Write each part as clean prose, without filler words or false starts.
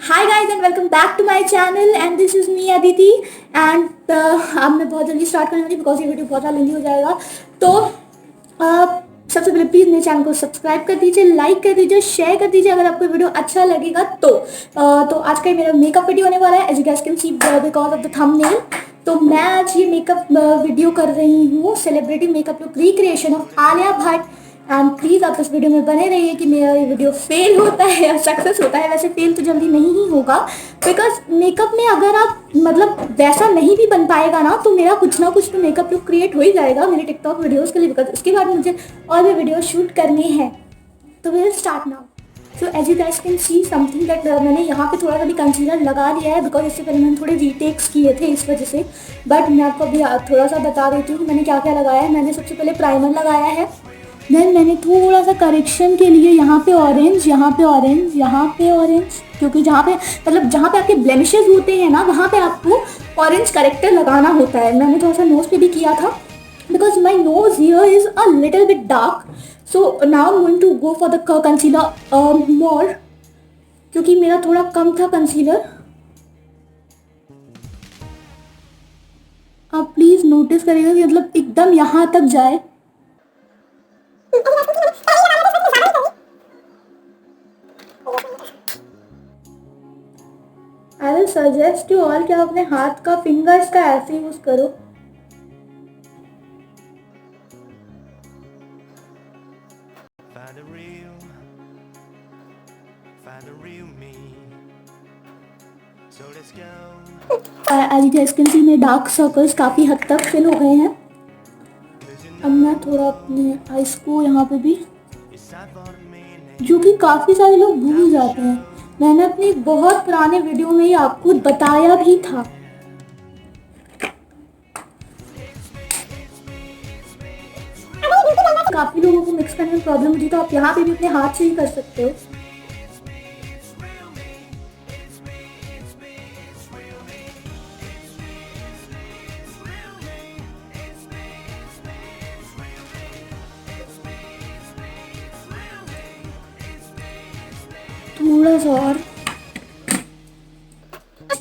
Hi guys and welcome back to my channel and this is me Aditi and अब मैं बहुत जल्दी start करने वाली बिकॉज ये वीडियो बहुत ज़्यादा लेंदी हो जाएगा। तो सबसे पहले प्लीज़ मेरे चैनल को सब्सक्राइब कर दीजिए, लाइक कर दीजिए, शेयर कर दीजिए अगर आपको वीडियो अच्छा लगेगा तो आज का मेरा मेकअप वीडियो होने वाला है as you guys can see because of the thumbnail. तो मैं आज ये मेकअप वीडियो कर रही हूँ celebrity makeup look recreation of Alia Bhatt. And please आप इस वीडियो में बने रहिए कि मेरा ये वीडियो फेल होता है या सक्सेस होता है। वैसे फेल तो जल्दी नहीं ही होगा बिकॉज मेकअप में अगर आप वैसा नहीं भी बन पाएगा ना तो मेरा कुछ ना कुछ तो मेकअप लुक क्रिएट हो ही जाएगा मेरे टिकटॉक वीडियोज़ के लिए बिकॉज उसके बाद मुझे और भी वीडियो शूट करने हैं। तो will start now. So as you guys can see something that मैंने यहाँ पे थोड़ा सा भी कंसीलर लगा लिया है बिकॉज इससे पहले मैंने थोड़े रीटेक्स किए थे इस वजह से। बट मैं आपको अभी थोड़ा सा बता देती हूँ मैंने क्या क्या लगाया है। मैंने सबसे पहले प्राइमर लगाया है, देन मैंने थोड़ा सा करेक्शन के लिए यहाँ पे ऑरेंज, यहाँ पे ऑरेंज, यहाँ पे ऑरेंज, क्योंकि जहाँ पे आपके ब्लेमिशेस होते हैं ना वहाँ पे आपको ऑरेंज करेक्टर लगाना होता है। मैंने थोड़ा सा नोज पे भी किया था because my nose here is a little bit dark. So now I am going to go for the concealer more क्योंकि मेरा थोड़ा कम था कंसीलर। आप प्लीज़ नोटिस करिएगा कि एकदम यहाँ तक जाए। I will suggest you all कि आप अपने हाथ का फिंगर्स का ऐसे यूज करो। एज यू कैन सी मेरे डार्क सर्कल्स काफ़ी हद तक फिल हो गए हैं। अब मैं थोड़ा अपने आइज को यहाँ पे भी, जो कि काफ़ी सारे लोग भूल जाते हैं, मैंने अपने बहुत पुराने वीडियो में ही आपको बताया भी था। काफ़ी लोगों को मिक्स करने में प्रॉब्लम होती है तो आप यहाँ पे भी अपने हाथ से ही कर सकते हो। थोड़ा सा और।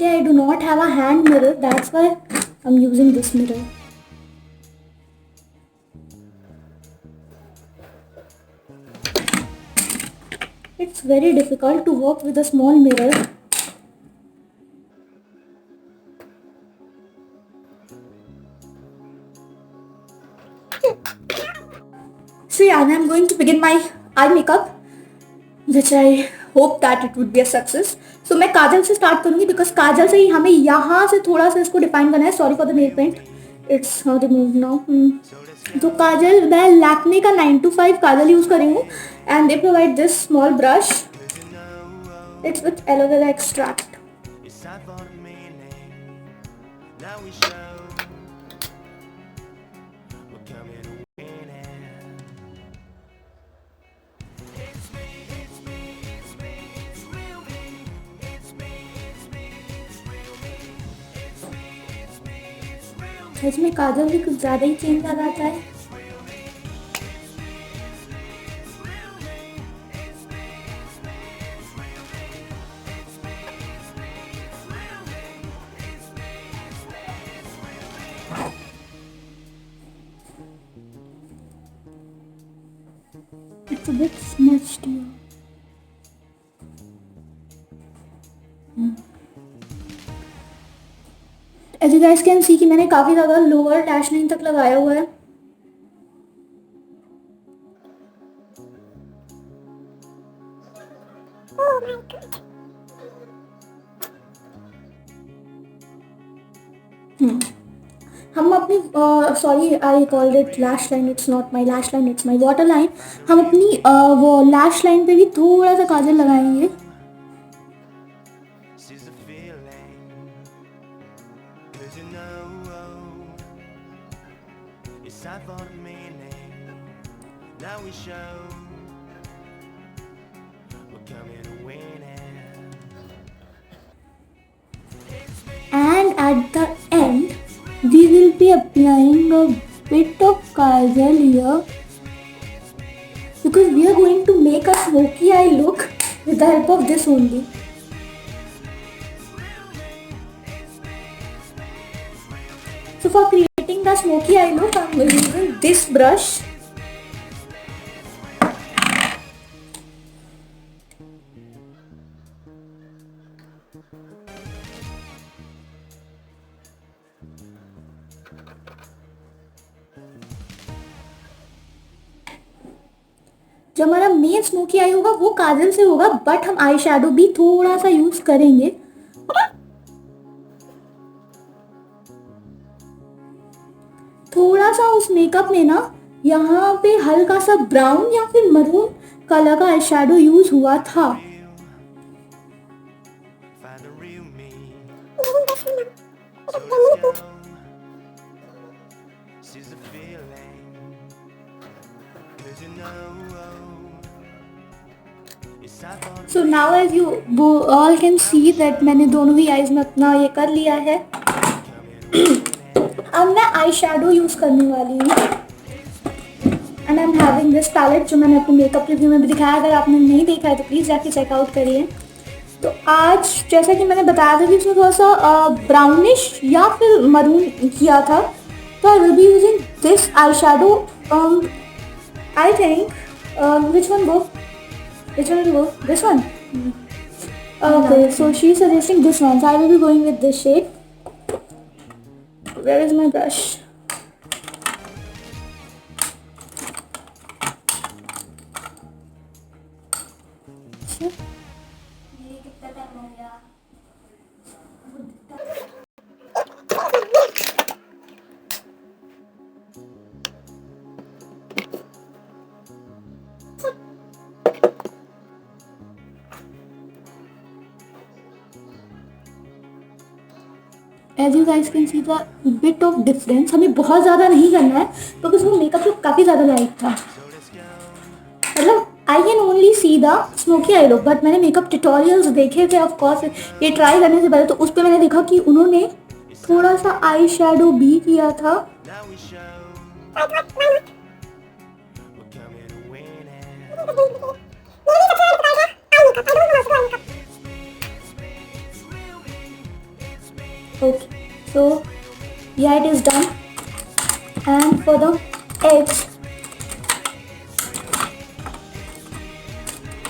I do not have a hand mirror, that's why I'm using this mirror. It's very difficult to work with a small mirror. So yeah, and I'm going to begin my eye makeup, which I hope that it would be a success. So मैं काजल से start करूँगी because काजल से ही हमें यहाँ से थोड़ा सा इसको डिफाइन करना है। Sorry for the nail paint, it's remove now. तो काजल मैं लैक्मे का 925 काजल यूज़ करी हूँ and they provide this small brush, it's with aloe vera extract. इसमें काजल भी कुछ ज़्यादा ही चेंज आ जाता है। It's a bit smudged here. As you guys can see कि मैंने काफ़ी ज़्यादा लोअर लैश लाइन तक लगाया हुआ है। हम अपनी sorry I called it lash line, it's not my lash line, it's my water line. हम अपनी वो लैश लाइन पे भी थोड़ा सा काजल लगाएंगे। And at the end, we will be applying a bit of kajal here because we are going to make a smoky eye look with with the help of this only. So for creating the smoky eye look, I'm using this brush. जो हमारा main smoky आई होगा वो काजल से होगा, but हम eye shadow भी थोड़ा सा यूज करेंगे। थोड़ा सा उस मेकअप में ना यहाँ पे हल्का सा ब्राउन या फिर मरून कलर का आई शेडो यूज हुआ था। So now as you all can see that मैंने दोनों ही आईज में अपना ये कर लिया है। अब मैं आई शेडो यूज करने वाली हूँ and I am having this palette जो मैंने अपने मेकअप रिव्यू में भी दिखाया। अगर आपने नहीं देखा है तो प्लीज़ जाके चेकआउट करिए। तो आज जैसा कि मैंने बताया था कि इसमें थोड़ा सा ब्राउनिश या फिर मरून किया था, तो I will be using this eye shadow. I think which one go Which one will go? This one? Okay, so she's suggesting this one. So I will be going with this shade. Where is my brush? As you guys can see the bit of difference, हमें बहुत ज़्यादा नहीं करना है क्योंकि उसमें makeup look काफ़ी ज़्यादा लाइट था। मतलब I can only see the smoky I look, but मैंने मेकअप ट्यूटोरियल्स देखे थे ऑफ कोर्स ये ट्राई करने से पहले, तो उस पर मैंने देखा कि उन्होंने थोड़ा सा आई शेडो भी किया था। Okay, so yeah, it is done. And for the edge,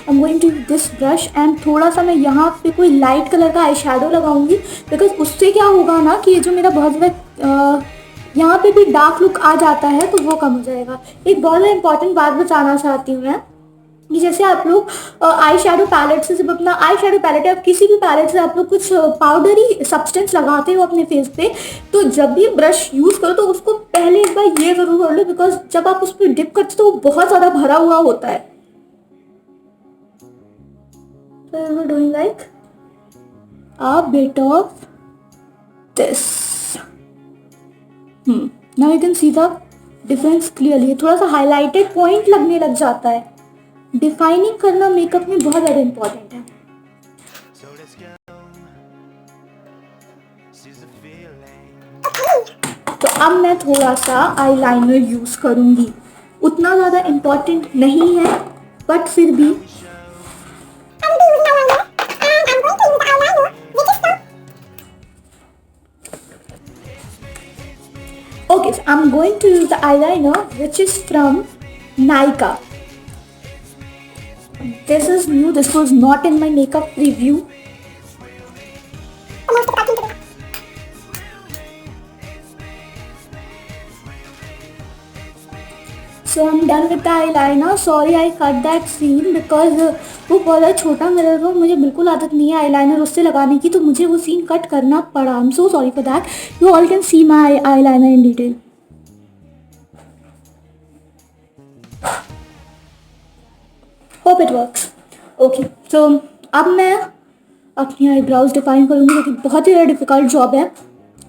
I'm going to use this brush and थोड़ा सा मैं यहाँ पे कोई लाइट कलर का आई शेडो लगाऊंगी, बिकॉज उससे क्या होगा ना कि ये जो मेरा बहुत ज़्यादा यहाँ पे भी डार्क लुक आ जाता है तो वो कम हो जाएगा। एक बहुत ज़्यादा इंपॉर्टेंट बात बताना चाहती हूँ मैं कि जैसे आप लोग आई शेडो पैलेट से, जब अपना आई शेडो पैलेट है किसी भी पैलेट से आप लोग कुछ पाउडरी सब्सटेंस लगाते हो अपने फेस पे, तो जब भी ब्रश यूज़ करो तो उसको पहले एक बार ये ज़रूर कर लो, बिकॉज जब आप उस पर डिप करते हो तो वो बहुत ज़्यादा भरा हुआ होता है। So we're doing like a bit of this. Now you can see the difference clearly. थोड़ा सा हाईलाइटेड पॉइंट लगने लग जाता है। डिफाइनिंग करना मेकअप में बहुत ज़्यादा इम्पोर्टेंट है। तो अब मैं थोड़ा सा आईलाइनर यूज करूंगी, उतना ज़्यादा इम्पोर्टेंट नहीं है बट फिर भी। Okay, so I'm going to use the eyeliner which is from Nykaa. This is new. This was not in my makeup review. So I'm done with the eyeliner. Sorry I cut that scene because वो बहुत छोटा mirror था, मुझे बिल्कुल आदत नहीं है eyeliner उससे लगाने की, तो मुझे वो सीन कट करना पड़ा। I'm so sorry for that. You all can see my eyeliner in detail. Hope it works. Okay, so अब मैं अपनी आईब्राउज डिफाइन करूँगी, जो कि बहुत ही ज़्यादा डिफ़िकल्ट जॉब है,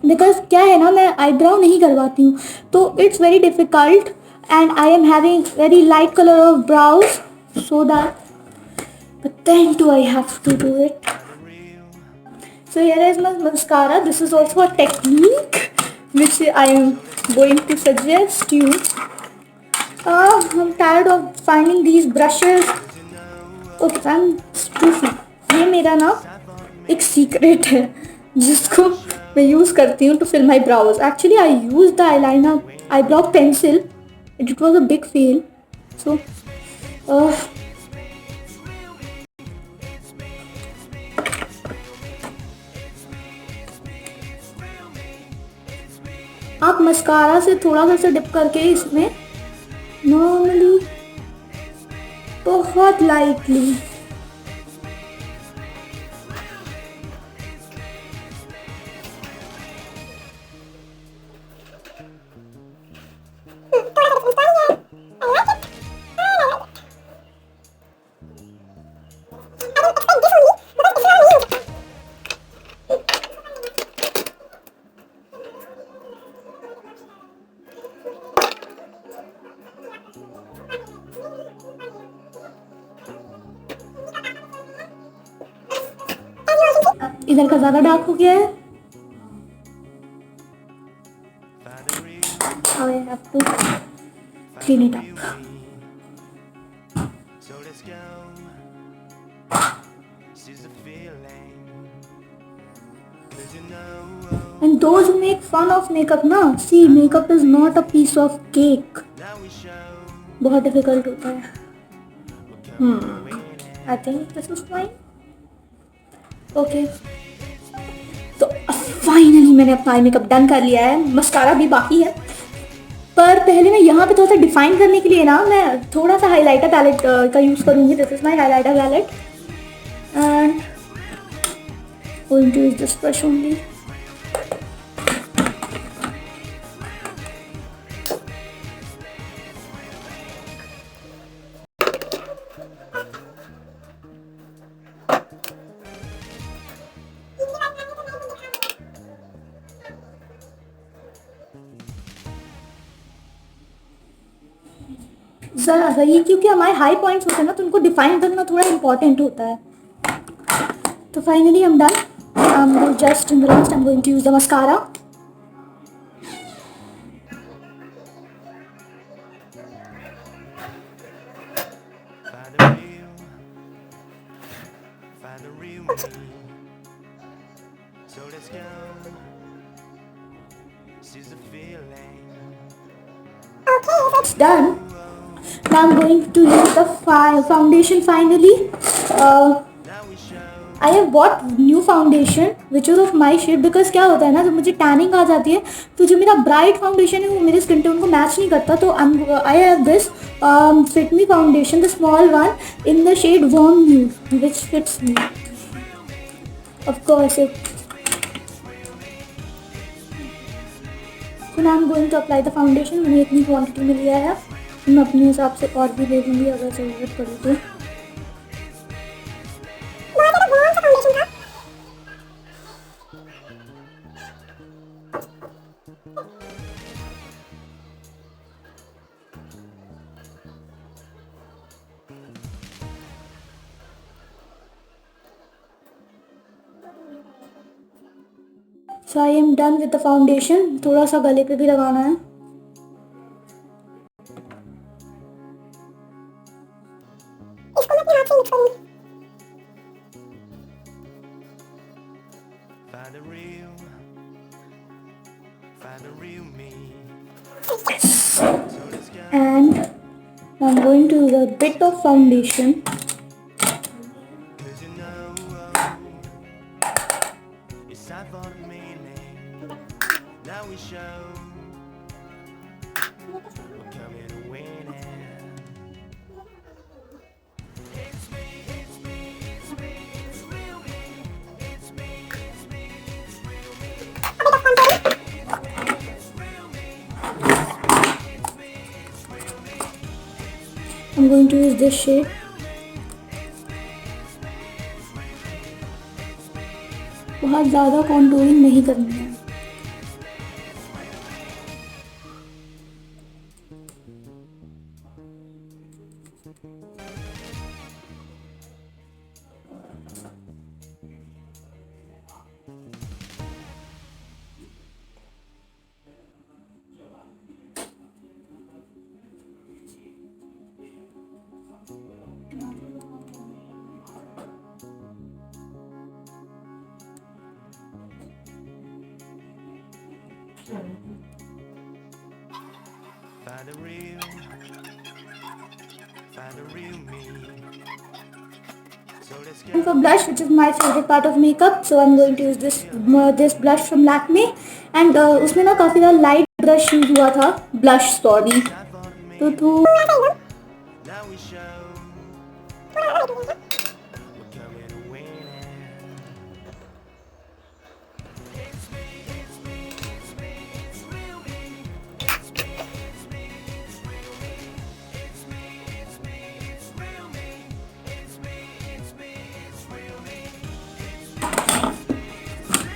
बिकॉज क्या है ना, मैं आईब्राउ नहीं करवाती हूँ तो it's very difficult and I am having very light colour of brows, so that but then too I have to do it. So here is my mascara. This is also a technique which I am going to suggest you. I'm tired of finding these brushes okay fan, ये मेरा ना एक secret है जिसको मैं use करती हूँ to fill my brows. Actually I use the eyeliner eyebrow pencil. It was a big fail. So आप मस्कारा से थोड़ा सा डिप करके इसमें नॉर्मली बहुत लाइटली इधर का ज्यादा डार्क हो गया है. I have to clean it up. And those who make fun of makeup ना, see makeup is not a piece of cake. बहुत difficult होता है. I think this is fine. Okay. तो फाइनली मैंने अपना आई मेकअप डन कर लिया है. मस्कारा भी बाकी है, पर पहले मैं यहाँ पे थोड़ा सा डिफाइन करने के लिए ना मैं थोड़ा सा हाइलाइटर पैलेट का यूज़ करूँगी. This is my highlighter palette and going to use this brush only. ज़रा सा ये क्योंकि हमारे हाई पॉइंट्स होते हैं ना, तो उनको डिफाइन करना थोड़ा इंपॉर्टेंट होता है. तो finally I'm done. I'm just in the last I'm going to use the mascara. It's done. Now I'm going to use the foundation finally. I have bought new foundation which is of my shade because क्या होता है ना, जब मुझे tanning आ जाती है तो जो मेरा ब्राइट फाउंडेशन है वो मेरे स्किन टोन को मैच नहीं करता. तो I have this Fit Me foundation, the small one in the shade Warm Nude which fits me. Of course it. So now I'm going to apply the foundation. मैंने इतनी quantity में लिया है, मैं अपने हिसाब से और भी ले लूँगी अगर ज़रूरत पड़ी तो. So I am done with the foundation. थोड़ा सा गले पे भी लगाना है. इसको मैं अपने हाथ से मिक्स करूंगी. And I'm going to use a bit of foundation. I'm going to use this shade. बहुत ज़्यादा कॉन्टूरिंग नहीं करनी है. And for blush, which is my favorite part of makeup, so I'm going to use this blush from Lakme. And उसमें ना काफ़ी ज़्यादा light brush use हुआ था, ब्लश सॉरी, तो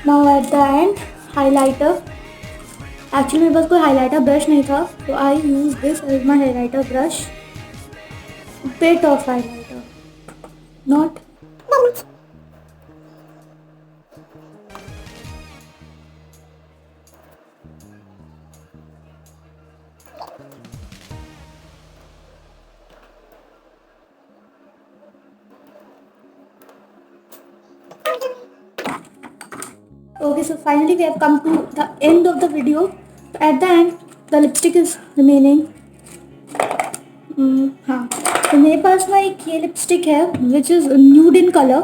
now at the end highlighter. Actually मेरे पास कोई हाइलाइटर ब्रश नहीं था, तो I use this as my highlighter brush. Bit of highlighter, not much. Okay, so finally we have come to the end of the video. At the end, the lipstick is remaining. हाँ, तो मेरे पास ना एक ये lipstick है which is nude in color.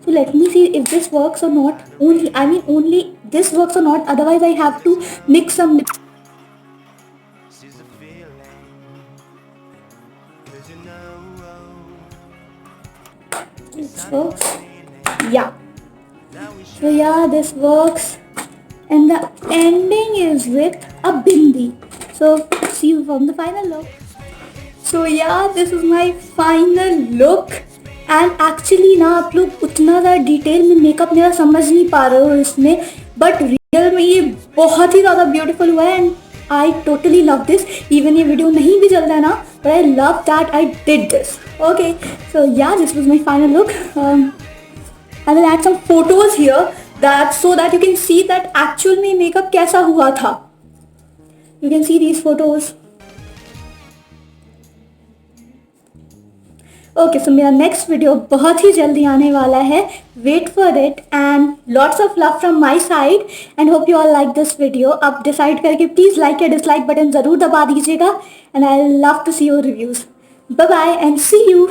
So let me see if this works or not. Only this works or not. Otherwise, I have to mix some. This works. Yeah. So yeah, this works. And the ending is with a bindi. So see you from the final look. So yeah, this is my final look. And actually ना आप लोग उतना ज़्यादा detail में makeup मेरा समझ नहीं पा रहे हो इसमें, बट रियल में ये बहुत ही ज़्यादा ब्यूटीफुल हुआ है. And I totally love this. Even ये वीडियो नहीं भी चल रहा है ना, but I love that I did this. Okay, so yeah this was my final look. I will add some photos here that so that you can see that actual में makeup कैसा हुआ था. You can see these photos. Okay, so मेरा next video बहुत ही जल्दी आने वाला है. Wait for it and lots of love from my side and hope you all like this video. आप डिसाइड करके प्लीज़ लाइक या डिसलाइक बटन ज़रूर दबा दीजिएगा. And I love to see your reviews. Bye bye and see you.